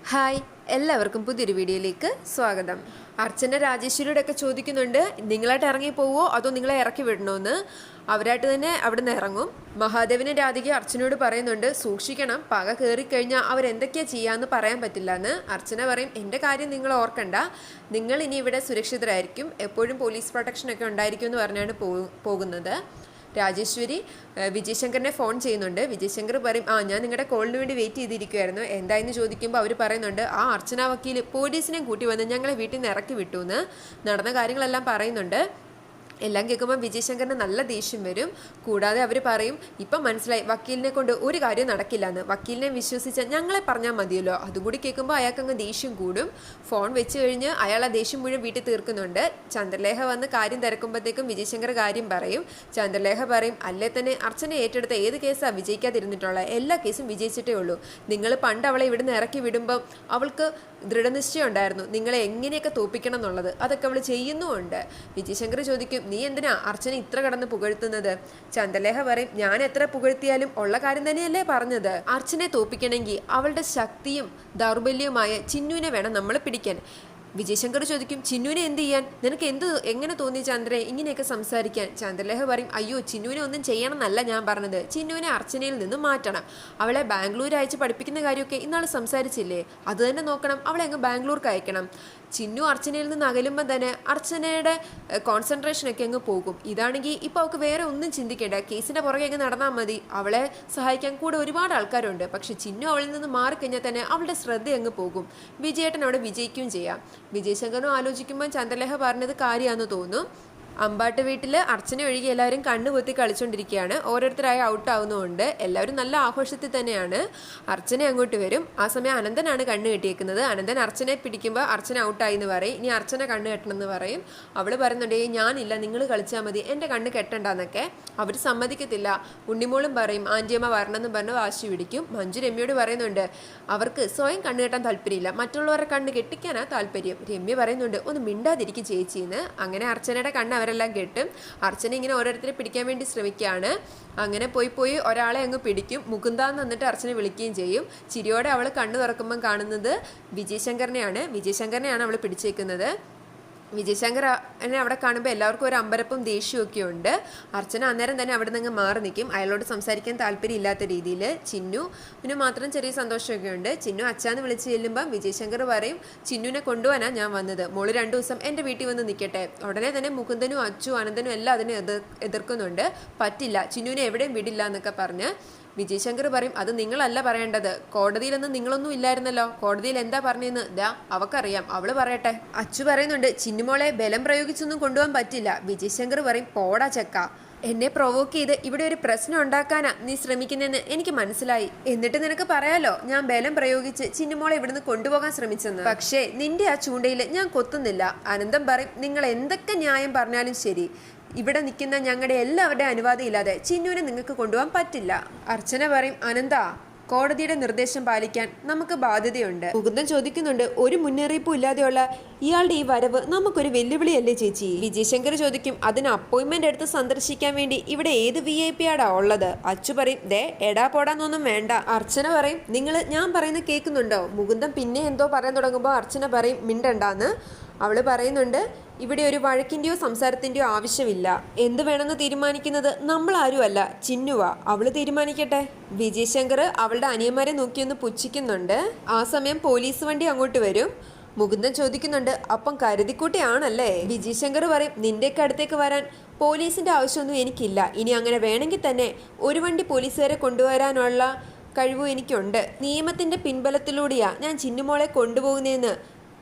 Hi, എല്ലാവർക്കും പുതിയൊരു വീഡിയോയിലേക്ക് സ്വാഗതം. അർച്ചന രാജേശ്വരിയുടെ ഒക്കെ ചോദിക്കുന്നുണ്ട്, നിങ്ങളായിട്ട് ഇറങ്ങി പോവോ അതോ നിങ്ങളെ ഇറക്കി വിടണമെന്ന്. അവരായിട്ട് തന്നെ അവിടെ നിന്ന് ഇറങ്ങും. മഹാദേവനും രാധിക അർച്ചനയോട് പറയുന്നുണ്ട്, സൂക്ഷിക്കണം, പക കയറിക്കഴിഞ്ഞാൽ അവരെന്തൊക്കെയാ ചെയ്യാന്ന് പറയാൻ പറ്റില്ല എന്ന്. അർച്ചന പറയും, എൻ്റെ കാര്യം നിങ്ങൾ ഓർക്കണ്ട, നിങ്ങൾ ഇനി ഇവിടെ സുരക്ഷിതരായിരിക്കും, എപ്പോഴും പോലീസ് പ്രൊട്ടക്ഷനൊക്കെ ഉണ്ടായിരിക്കും എന്ന് പറഞ്ഞാണ് പോകുന്നത്. രാജേശ്വരി വിജയശങ്കറിനെ ഫോൺ ചെയ്യുന്നുണ്ട്. വിജയശങ്കർ പറയും, ഞാൻ നിങ്ങളുടെ കോളിന് വേണ്ടി വെയിറ്റ് ചെയ്തിരിക്കുമായിരുന്നു, എന്തായെന്ന് ചോദിക്കുമ്പോൾ അവർ പറയുന്നുണ്ട്, അർച്ചന വക്കീൽ പോലീസിനെയും കൂട്ടി വന്ന് ഞങ്ങളെ വീട്ടിൽ നിന്ന് ഇറക്കി വിട്ടു എന്ന്. നടന്ന കാര്യങ്ങളെല്ലാം പറയുന്നുണ്ട്. എല്ലാം കേൾക്കുമ്പോൾ വിജയശങ്കറിന് നല്ല ദേഷ്യം വരും. കൂടാതെ അവർ പറയും, ഇപ്പം മനസ്സിലായി വക്കീലിനെ കൊണ്ട് ഒരു കാര്യം നടക്കില്ല എന്ന്. വക്കീലിനെ വിശ്വസിച്ച ഞങ്ങളെ പറഞ്ഞാൽ മതിയല്ലോ. അതുകൂടി കേൾക്കുമ്പോൾ അയാൾക്കങ്ങ് ദേഷ്യം കൂടും. ഫോൺ വെച്ച് കഴിഞ്ഞ് അയാൾ ആ ദേഷ്യം മുഴുവൻ വീട്ടിൽ തീർക്കുന്നുണ്ട്. ചന്ദ്രലേഖ വന്ന് കാര്യം തിരക്കുമ്പോഴത്തേക്കും വിജയശങ്കർ കാര്യം പറയും. ചന്ദ്രലേഖ പറയും, അല്ലേ തന്നെ അർച്ചന ഏറ്റെടുത്ത ഏത് കേസാണ് വിജയിക്കാതിരുന്നിട്ടുള്ളത്? എല്ലാ കേസും വിജയിച്ചിട്ടേ ഉള്ളൂ. നിങ്ങൾ പണ്ട് അവളെ ഇവിടുന്ന് ഇറക്കി വിടുമ്പം അവൾക്ക് ദൃഢനിശ്ചയം ഉണ്ടായിരുന്നു നിങ്ങളെ എങ്ങനെയൊക്കെ തോപ്പിക്കണം എന്നുള്ളത്. അതൊക്കെ അവൾ ചെയ്യുന്നുമുണ്ട്. വിജയശങ്കർ ചോദിക്കും, നീ എന്തിനാ അർച്ചന ഇത്ര കടന്ന് പുകഴ്ത്തുന്നത്? ചന്ദ്രലേഖ പറയും, ഞാൻ എത്ര പുകഴ്ത്തിയാലും ഉള്ള കാര്യം തന്നെയല്ലേ പറഞ്ഞത്. അർച്ചനെ തോപ്പിക്കണമെങ്കിൽ അവളുടെ ശക്തിയും ദൗർബല്യവുമായ ചിന്നുവിനെ വേണം നമ്മൾ പിടിക്കാൻ. വിജയശങ്കർ ചോദിക്കും, ചിന്നുവിനെ എന്ത് ചെയ്യാൻ? നിനക്ക് എങ്ങനെ തോന്നി ചന്ദ്രനെ ഇങ്ങനെയൊക്കെ സംസാരിക്കാൻ? ചന്ദ്രലേഖ പറയും, അയ്യോ, ചിന്നുവിനെ ഒന്നും ചെയ്യണമെന്നല്ല ഞാൻ പറഞ്ഞത്, ചിന്നുവിനെ അർച്ചനയിൽ നിന്ന് മാറ്റണം. അവളെ ബാംഗ്ലൂർ അയച്ച് പഠിപ്പിക്കുന്ന കാര്യമൊക്കെ ഇന്നാൾ സംസാരിച്ചില്ലേ, അത് തന്നെ നോക്കണം. അവളെ അങ്ങ് ബാംഗ്ലൂർക്ക് അയക്കണം. ചിന്നു അർച്ചനയിൽ നിന്ന് അകലുമ്പോൾ തന്നെ അർച്ചനയുടെ കോൺസെൻട്രേഷനൊക്കെ അങ്ങ് പോകും. ഇതാണെങ്കിൽ ഇപ്പോൾ അവൾക്ക് വേറെ ഒന്നും ചിന്തിക്കേണ്ട, കേസിൻ്റെ പുറകെ അങ്ങ് നടന്നാൽ മതി. അവളെ സഹായിക്കാൻ കൂടെ ഒരുപാട് ആൾക്കാരുണ്ട്. പക്ഷെ ചിന്നു അവളിൽ നിന്ന് മാറിക്കഴിഞ്ഞാൽ തന്നെ അവളുടെ ശ്രദ്ധ അങ്ങ് പോകും. വിജയേട്ടൻ അവിടെ വിജയിക്കുകയും ചെയ്യാം. വിജയശങ്കറിനും ആലോചിക്കുമ്പോൾ ചന്ദ്രലേഖ പറഞ്ഞത് കാര്യമാണെന്ന് തോന്നും. അമ്പാട്ട് വീട്ടിൽ അർച്ചന ഒഴികെ എല്ലാവരും കണ്ണുപൊത്തി കളിച്ചുകൊണ്ടിരിക്കുകയാണ്. ഓരോരുത്തരായി ഔട്ടാവുന്നതുകൊണ്ട് എല്ലാവരും നല്ല ആഘോഷത്തിൽ തന്നെയാണ്. അർച്ചന അങ്ങോട്ട് വരും. ആ സമയം അനന്തനാണ് കണ്ണ് കെട്ടിയേക്കുന്നത്. അനന്തൻ അർച്ചനെ പിടിക്കുമ്പോൾ അർച്ചന ഔട്ടായി എന്ന് പറയും. ഇനി അർച്ചന കണ്ണ് കെട്ടണം എന്ന് പറയും. അവൾ പറയുന്നുണ്ട്, ഞാനില്ല, നിങ്ങൾ കളിച്ചാൽ മതി, എൻ്റെ കണ്ണ് കെട്ടണ്ടെന്നൊക്കെ. അവർ സമ്മതിക്കത്തില്ല. ഉണ്ണിമോളും പറയും, ആൻറ്റിയമ്മ വരണമെന്ന് പറഞ്ഞ് വാശി പിടിക്കും. മഞ്ജു രമ്യയോട് പറയുന്നുണ്ട്, അവർക്ക് സ്വയം കണ്ണ് കെട്ടാൻ താല്പര്യമില്ല, മറ്റുള്ളവരുടെ കണ്ണ് കെട്ടിക്കാനാണ് താല്പര്യം. രമ്യ പറയുന്നുണ്ട്, ഒന്ന് മിണ്ടാതിരിക്കും ചേച്ചിന്ന്. അങ്ങനെ അർച്ചനയുടെ കണ്ണ് അവരെല്ലാം കെട്ടും. അർച്ചന ഇങ്ങനെ ഓരോരുത്തരെ പിടിക്കാൻ വേണ്ടി ശ്രമിക്കുകയാണ്. അങ്ങനെ പോയി ഒരാളെ അങ്ങ് പിടിക്കും. മുകുന്ദാന്ന് വന്നിട്ട് അർച്ചന വിളിക്കുകയും ചെയ്യും. ചിരിയോടെ അവൾ കണ്ണു തുറക്കുമ്പം കാണുന്നത് വിജയശങ്കറിനെയാണ് അവൾ പിടിച്ചേക്കുന്നത്. വിജയശങ്കറിനെ അവിടെ കാണുമ്പോൾ എല്ലാവർക്കും ഒരു അമ്പരപ്പും ദേഷ്യമൊക്കെ ഉണ്ട്. അർച്ചന അന്നേരം തന്നെ അവിടെ നിന്ന് മാറി നിൽക്കും. അയാളോട് സംസാരിക്കാൻ താല്പര്യമില്ലാത്ത രീതിയിൽ. ചിന്നുവിന് മാത്രം ചെറിയ സന്തോഷമൊക്കെ ഉണ്ട്. ചിന്നു അച്ഛാന്ന് വിളിച്ച് ചെല്ലുമ്പം വിജയശങ്കർ പറയും, ചിന്നുവിനെ കൊണ്ടുപോകാനാണ് ഞാൻ വന്നത്, മോള് 2 ദിവസം എൻ്റെ വീട്ടിൽ വന്ന് നിൽക്കട്ടെ. ഉടനെ തന്നെ മുകുന്ദനും അച്ചു അനന്തനും എല്ലാം അതിനെ എതിർക്കുന്നുണ്ട്. പറ്റില്ല, ചിന്നുവിനെ എവിടെയും വിടില്ല എന്നൊക്കെ പറഞ്ഞ്. വിജയശങ്കർ പറയും, അത് നിങ്ങളല്ല പറയേണ്ടത്, കോടതിയിലൊന്നും നിങ്ങളൊന്നും ഇല്ലായിരുന്നല്ലോ, കോടതിയിൽ എന്താ പറഞ്ഞെന്ന് അവക്കറിയാം, അവള് പറയട്ടെ. അച്ചു പറയുന്നുണ്ട്, ചിന്നുമോളെ ബലം പ്രയോഗിച്ചൊന്നും കൊണ്ടുപോകാൻ പറ്റില്ല. വിജയശങ്കർ പറയും, പോടാ ചെക്ക, എന്നെ പ്രൊവോക്ക് ചെയ്ത് ഇവിടെ ഒരു പ്രശ്നം ഉണ്ടാക്കാനാ നീ ശ്രമിക്കുന്നെന്ന് എനിക്ക് മനസ്സിലായി. എന്നിട്ട് നിനക്ക് പറയാലോ ഞാൻ ബലം പ്രയോഗിച്ച് ചിന്നുമോളെ ഇവിടുന്ന് കൊണ്ടുപോകാൻ ശ്രമിച്ചെന്ന്. പക്ഷേ നിന്റെ ആ ചൂണ്ടയിൽ ഞാൻ കൊത്തുന്നില്ല. അനന്തം പറയും, നിങ്ങൾ എന്തൊക്കെ ന്യായം പറഞ്ഞാലും ശരി, ഇവിടെ നിൽക്കുന്ന ഞങ്ങളുടെ എല്ലാവരുടെയും അനുവാദം ഇല്ലാതെ ചിന്നുവിനെ നിങ്ങൾക്ക് കൊണ്ടുപോകാൻ പറ്റില്ല. അർച്ചന പറയും, അനന്ത, കോടതിയുടെ നിർദ്ദേശം പാലിക്കാൻ നമുക്ക് ബാധ്യതയുണ്ട്. മുകുന്ദൻ ചോദിക്കുന്നുണ്ട്, ഒരു മുന്നറിയിപ്പും ഇല്ലാതെയുള്ള ഇയാളുടെ ഈ വരവ് നമുക്കൊരു വെല്ലുവിളിയല്ലേ ചേച്ചി? വിജയശങ്കർ ചോദിക്കും, അതിന് അപ്പോയിന്റ്മെന്റ് എടുത്ത് സന്ദർശിക്കാൻ വേണ്ടി ഇവിടെ ഏത് VIP ആടാ ഉള്ളത്? അച്ചു പറയും, എടാ പോടാന്നൊന്നും വേണ്ട. അർച്ചന പറയും, ഞാൻ പറയുന്നത് കേൾക്കുന്നുണ്ടോ? മുകുന്ദൻ പിന്നെ എന്തോ പറയാൻ തുടങ്ങുമ്പോൾ അർച്ചന പറയും, മിണ്ടണ്ടാന്ന്. അവള് പറയുന്നുണ്ട്, ഇവിടെ ഒരു വഴക്കിൻ്റെയോ സംസാരത്തിൻ്റെയോ ആവശ്യമില്ല. എന്ത് വേണമെന്ന് തീരുമാനിക്കുന്നത് നമ്മളാരും അല്ല, ചിന്നുവ, അവള് തീരുമാനിക്കട്ടെ. വിജയശങ്കർ അവളുടെ അനിയന്മാരെ നോക്കിയൊന്ന് പുച്ഛിക്കുന്നുണ്ട്. ആ സമയം പോലീസ് വണ്ടി അങ്ങോട്ട് വരും. മുകുന്ദൻ ചോദിക്കുന്നുണ്ട്, അപ്പം കരുതിക്കൂട്ടിയാണല്ലേ? വിജയശങ്കർ പറയും, നിന്റെയൊക്കെ അടുത്തേക്ക് വരാൻ പോലീസിന്റെ ആവശ്യമൊന്നും എനിക്കില്ല. ഇനി അങ്ങനെ വേണമെങ്കിൽ തന്നെ ഒരു വണ്ടി പോലീസുകാരെ കൊണ്ടുവരാനുള്ള കഴിവും എനിക്കുണ്ട്. നിയമത്തിന്റെ പിൻബലത്തിലൂടെയാ ഞാൻ ചിന്നുമോളെ കൊണ്ടുപോകുന്നതെന്ന്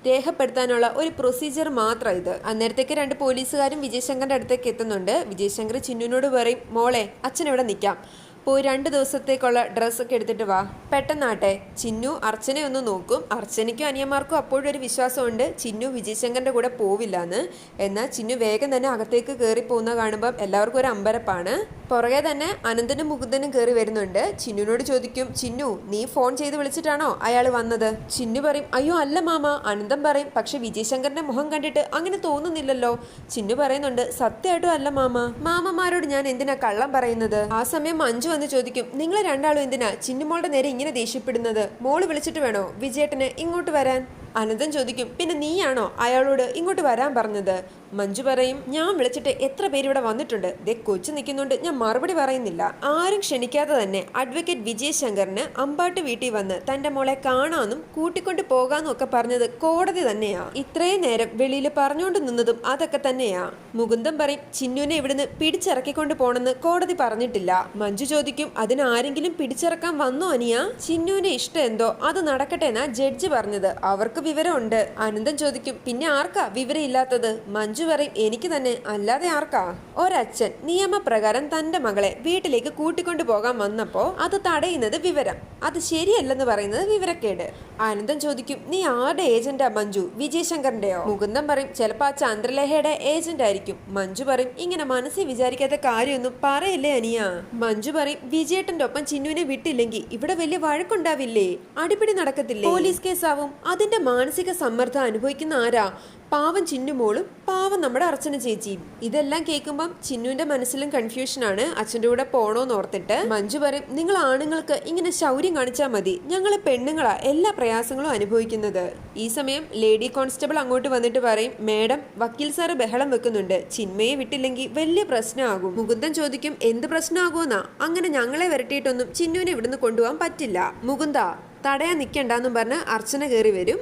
രേഖപ്പെടുത്താനുള്ള ഒരു പ്രൊസീജിയർ മാത്രം ഇത്. അന്നേരത്തേക്ക് 2 പോലീസുകാരും വിജയശങ്കറിന്റെ അടുത്തേക്ക് എത്തുന്നുണ്ട്. വിജയശങ്കർ ചിന്നുവിനോട് പറയും, മോളെ, അച്ഛൻ ഇവിടെ നിൽക്കാം, പോയി 2 ദിവസത്തേക്കുള്ള ഡ്രസ്സൊക്കെ എടുത്തിട്ട് വാ. പെട്ടെന്നാട്ടെ. ചിന്നു അർച്ചനെ ഒന്ന് നോക്കും. അർച്ചനയ്ക്കും അനിയന്മാർക്കും അപ്പോഴും ഒരു വിശ്വാസമുണ്ട് ചിന്നു വിജയശങ്കറിന്റെ കൂടെ പോവില്ലാന്ന്. എന്നാൽ ചിന്നു വേഗം തന്നെ അകത്തേക്ക് കയറി പോകുന്ന കാണുമ്പം എല്ലാവർക്കും ഒരു അമ്പരപ്പാണ്. പുറകെ തന്നെ അനന്തനും മുകുന്ദനും കയറി വരുന്നുണ്ട്. ചിന്നുവിനോട് ചോദിക്കും, ചിന്നു, നീ ഫോൺ ചെയ്ത് വിളിച്ചിട്ടാണോ അയാൾ വന്നത്? ചിന്നു പറയും, അയ്യോ അല്ല മാമ. അനന്തം പറയും, പക്ഷെ വിജയശങ്കറിന്റെ മുഖം കണ്ടിട്ട് അങ്ങനെ തോന്നുന്നില്ലല്ലോ. ചിന്നു പറയുന്നുണ്ട്, സത്യമായിട്ടും അല്ല മാമ, മാമന്മാരോട് ഞാൻ എന്തിനാ കള്ളം പറയുന്നത്? ആ സമയം മഞ്ജു മഞ്ജു വന്ന് ചോദിക്കും, നിങ്ങൾ രണ്ടാളും എന്തിനാ ചിന്നുമോളുടെ നേരെ ഇങ്ങനെ ദേഷ്യപ്പെടുന്നത്? മോള് വിളിച്ചിട്ട് വേണോ വിജയേട്ടന് ഇങ്ങോട്ട് വരാൻ? അനന്തൻ ചോദിക്കും, പിന്നെ നീയാണോ അയാളോട് ഇങ്ങോട്ട് വരാൻ പറഞ്ഞത്? മഞ്ജു പറയും, ഞാൻ വിളിച്ചിട്ട് എത്ര പേര് ഇവിടെ വന്നിട്ടുണ്ട്, ദേ കൊച്ചു നിൽക്കുന്നുണ്ട്, ഞാൻ മറുപടി പറയുന്നില്ല. ആരും ക്ഷണിക്കാതെ തന്നെ അഡ്വക്കേറ്റ് വിജയശങ്കറിന് അമ്പാട്ട് വീട്ടിൽ വന്ന് തന്റെ മോളെ കാണാനും കൂട്ടിക്കൊണ്ട് പോകാന്നും ഒക്കെ പറഞ്ഞത് കോടതി തന്നെയാ. ഇത്രയും നേരം വെളിയിൽ പറഞ്ഞുകൊണ്ട് നിന്നതും അതൊക്കെ തന്നെയാ. മുകുന്ദൻ പറയും, ചിന്നുവിനെ ഇവിടുന്ന് പിടിച്ചിറക്കിക്കൊണ്ട് പോണെന്ന് കോടതി പറഞ്ഞിട്ടില്ല. മഞ്ജു ചോദിക്കും, അതിനാരെങ്കിലും പിടിച്ചിറക്കാൻ വന്നോ അനിയ? ചിന്നുവിന് ഇഷ്ടം എന്തോ അത് നടക്കട്ടെ എന്നാ ജഡ്ജി പറഞ്ഞത്, അവർക്ക് വിവരമുണ്ട്. അനന്തൻ ചോദിക്കും, പിന്നെ ആർക്കാ വിവരം ഇല്ലാത്തത്? മഞ്ജു പറയും, എനിക്ക് തന്നെ, അല്ലാതെ ആർക്കാ? ഒരച്ഛൻ നിയമപ്രകാരം തന്റെ മകളെ വീട്ടിലേക്ക് കൂട്ടിക്കൊണ്ടു പോകാൻ വന്നപ്പോ അത് തടയുന്നത് വിവരം, അത് ശരിയല്ലെന്ന് പറയുന്നത് വിവരക്കേട്. അനന്തൻ ചോദിക്കും, നീ ആരുടെ ഏജന്റാ മഞ്ജു? വിജയശങ്കറിന്റെയോ? മുകുന്ദൻ പറയും, ചിലപ്പോ ആ ചന്ദ്രലേഖയുടെ ഏജന്റ് ആയിരിക്കും. മഞ്ജു പറയും, ഇങ്ങനെ മനസ്സിൽ വിചാരിക്കാത്ത കാര്യമൊന്നും പറയല്ലേ അനിയ? മഞ്ജു പറയും, വിജയേട്ടന്റെ ഒപ്പം ചിന്നുവിനെ വിട്ടില്ലെങ്കിൽ ഇവിടെ വലിയ വഴക്കുണ്ടാവില്ലേ? അടിപിടി നടക്കത്തില്ലേ? പോലീസ് കേസാവും. അതിന്റെ മാനസിക സമ്മർദ്ദം അനുഭവിക്കുന്ന ആരാ? പാവം ചിന്നുമോളും പാവം നമ്മുടെ അർച്ചന ചേച്ചിയും. ഇതെല്ലാം കേൾക്കുമ്പം ചിന്നുവിന്റെ മനസ്സിലും കൺഫ്യൂഷനാണ്. അച്ഛൻ്റെ കൂടെ പോണോന്ന് ഓർത്തിട്ട് മഞ്ജു പറയും, നിങ്ങൾ ആണുങ്ങൾക്ക് ഇങ്ങനെ ശൗര്യം കാണിച്ചാൽ മതി, ഞങ്ങൾ പെണ്ണുങ്ങളാ എല്ലാ പ്രയാസങ്ങളും അനുഭവിക്കുന്നത്. ഈ സമയം ലേഡി കോൺസ്റ്റബിൾ അങ്ങോട്ട് വന്നിട്ട് പറയും, മേഡം, വക്കീൽ സാറ് ബഹളം വെക്കുന്നുണ്ട്, ചിന്മയെ വിട്ടില്ലെങ്കിൽ വലിയ പ്രശ്നമാകും. മുകുന്ദൻ ചോദിക്കും, എന്ത് പ്രശ്നമാകുമെന്നാ? അങ്ങനെ ഞങ്ങളെ വരട്ടിയിട്ടൊന്നും ചിന്നുവിനെ ഇവിടുന്ന് കൊണ്ടുപോകാൻ പറ്റില്ല. മുകുന്ദ, തടയാൻ നിൽക്കണ്ടെന്നും പറഞ്ഞ് അർച്ചന കയറി വരും.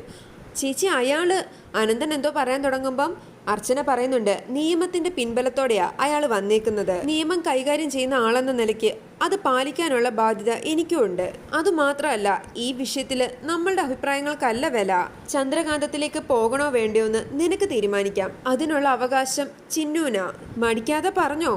ചേച്ചി, അയാള് അനന്തൻ എന്തോ പറയാൻ തുടങ്ങുമ്പം അർച്ചന പറയുന്നുണ്ട്, നിയമത്തിന്റെ പിൻബലത്തോടെയാ അയാൾ വന്നേക്കുന്നത്. നിയമം കൈകാര്യം ചെയ്യുന്ന ആളെന്ന നിലയ്ക്ക് അത് പാലിക്കാനുള്ള ബാധ്യത എനിക്കുമുണ്ട്. അതുമാത്രമല്ല, ഈ വിഷയത്തില് നമ്മളുടെ അഭിപ്രായങ്ങൾക്കല്ല വില. ചന്ദ്രകാന്തത്തിലേക്ക് പോകണോ വേണ്ടയോ എന്ന് നിനക്ക് തീരുമാനിക്കാം. അതിനുള്ള അവകാശം ചിന്നുവിനാ. മടിക്കാതെ പറഞ്ഞോ?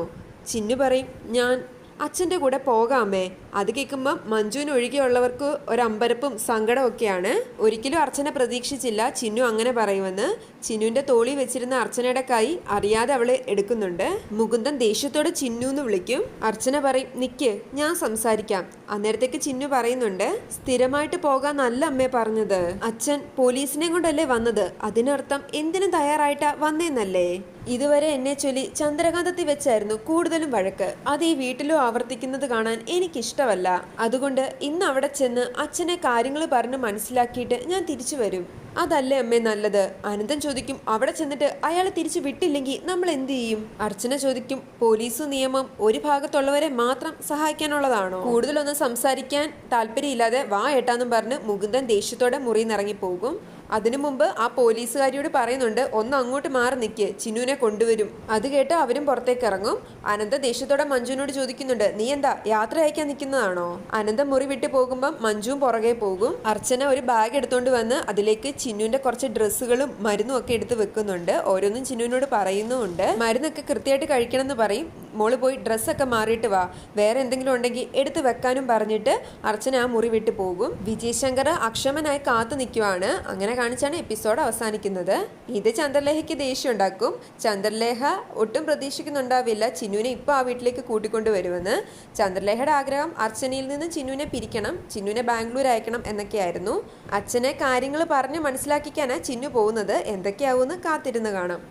ചിന്നു പറയും, ഞാൻ അച്ഛൻ്റെ കൂടെ പോകാമേ. അത് കേൾക്കുമ്പം മഞ്ജുവിന് ഒഴികെയുള്ളവർക്ക് ഒരമ്പരപ്പും സങ്കടമൊക്കെയാണ്. ഒരിക്കലും അർച്ചന പ്രതീക്ഷിച്ചില്ല ചിന്നു അങ്ങനെ പറയുമെന്ന്. ചിന്നുവിന്റെ തോളി വെച്ചിരുന്ന അർച്ചനയുടെ കൈ അറിയാതെ അവള് എടുക്കുന്നുണ്ട്. മുകുന്ദൻ ദേഷ്യത്തോടെ ചിന്നു എന്ന് വിളിക്കും. അർച്ചന പറയും, നിക്ക്, ഞാൻ സംസാരിക്കാം. അന്നേരത്തേക്ക് ചിന്നു പറയുന്നുണ്ട്, സ്ഥിരമായിട്ട് പോകാന്നല്ല അമ്മേ പറഞ്ഞത്. അച്ഛൻ പോലീസിനെ കൊണ്ടല്ലേ വന്നത്, അതിനർത്ഥം എന്തിനും തയ്യാറായിട്ടാ വന്നേന്നല്ലേ? ഇതുവരെ എന്നെ ചൊല്ലി ചന്ദ്രകാന്തത്തിൽ വെച്ചായിരുന്നു കൂടുതലും വഴക്ക്. അത് ഈ വീട്ടിലും ആവർത്തിക്കുന്നത് കാണാൻ എനിക്കിഷ്ടമല്ല. അതുകൊണ്ട് ഇന്ന് അവിടെ ചെന്ന് അച്ഛനെ കാര്യങ്ങൾ പറഞ്ഞ് മനസ്സിലാക്കിയിട്ട് ഞാൻ തിരിച്ചു വരും. അതല്ലേ അമ്മേ നല്ലത്? അനന്തൻ ചോദിക്കും, അവിടെ ചെന്നിട്ട് അയാളെ തിരിച്ചു വിട്ടില്ലെങ്കിൽ നമ്മൾ എന്ത് ചെയ്യും? അർച്ചന ചോദിക്കും, പോലീസ് നിയമം ഒരു ഭാഗത്തുള്ളവരെ മാത്രം സഹായിക്കാനുള്ളതാണോ? കൂടുതലൊന്നും സംസാരിക്കാൻ താല്പര്യമില്ലാതെ വാ ഏട്ടാന്നും പറഞ്ഞ് മുകുന്ദൻ ദേഷ്യത്തോടെ മുറിയിന്നിറങ്ങി പോകും. അതിനു മുമ്പ് ആ പോലീസുകാരിയോട് പറയുന്നുണ്ട്, ഒന്ന് അങ്ങോട്ട് മാറി നിൽക്ക്, ചിന്നുവിനെ കൊണ്ടുവരും. അത് കേട്ട് അവരും പുറത്തേക്ക് ഇറങ്ങും. അനന്ത ദേഷ്യത്തോടെ മഞ്ജുവിനോട് ചോദിക്കുന്നുണ്ട്, നീ എന്താ യാത്ര അയക്കാൻ നിൽക്കുന്നതാണോ? അനന്ത മുറി വിട്ടു പോകുമ്പം മഞ്ജുവും പുറകെ പോകും. അർച്ചന ഒരു ബാഗ് എടുത്തോണ്ട് വന്ന് അതിലേക്ക് ചിന്നുവിന്റെ കുറച്ച് ഡ്രസ്സുകളും മരുന്നും ഒക്കെ എടുത്ത് വെക്കുന്നുണ്ട്. ഓരോന്നും ചിന്നുവിനോട് പറയുന്നുമുണ്ട്. മരുന്നൊക്കെ കൃത്യമായിട്ട് കഴിക്കണം എന്ന് പറയും. മോള് പോയി ഡ്രസ്സൊക്കെ മാറിയിട്ട് വാ, വേറെ എന്തെങ്കിലും ഉണ്ടെങ്കിൽ എടുത്ത് വെക്കാനും പറഞ്ഞിട്ട് അർച്ചന ആ മുറി വിട്ടു പോകും. വിജയശങ്കർ അക്ഷമനായി കാത്തു നിൽക്കുവാണ്. അങ്ങനെ കാണിച്ചാണ് എപ്പിസോഡ് അവസാനിക്കുന്നത്. ഇത് ചന്ദ്രലേഖയ്ക്ക് ദേഷ്യം ഉണ്ടാക്കും. ചന്ദ്രലേഖ ഒട്ടും പ്രതീക്ഷിക്കുന്നുണ്ടാവില്ല ചിന്നുവിനെ ഇപ്പോൾ ആ വീട്ടിലേക്ക് കൂട്ടിക്കൊണ്ടു വരുമെന്ന്. ചന്ദ്രലേഖയുടെ ആഗ്രഹം അർച്ചനയിൽ നിന്ന് ചിന്നുവിനെ പിരിക്കണം, ചിന്നുവിനെ ബാംഗ്ലൂർ അയക്കണം എന്നൊക്കെയായിരുന്നു. അച്ഛനെ കാര്യങ്ങൾ പറഞ്ഞ് മനസ്സിലാക്കിക്കാനാണ് ചിന്നു പോകുന്നത്. എന്തൊക്കെയാവുമെന്ന് കാത്തിരുന്ന് കാണാം.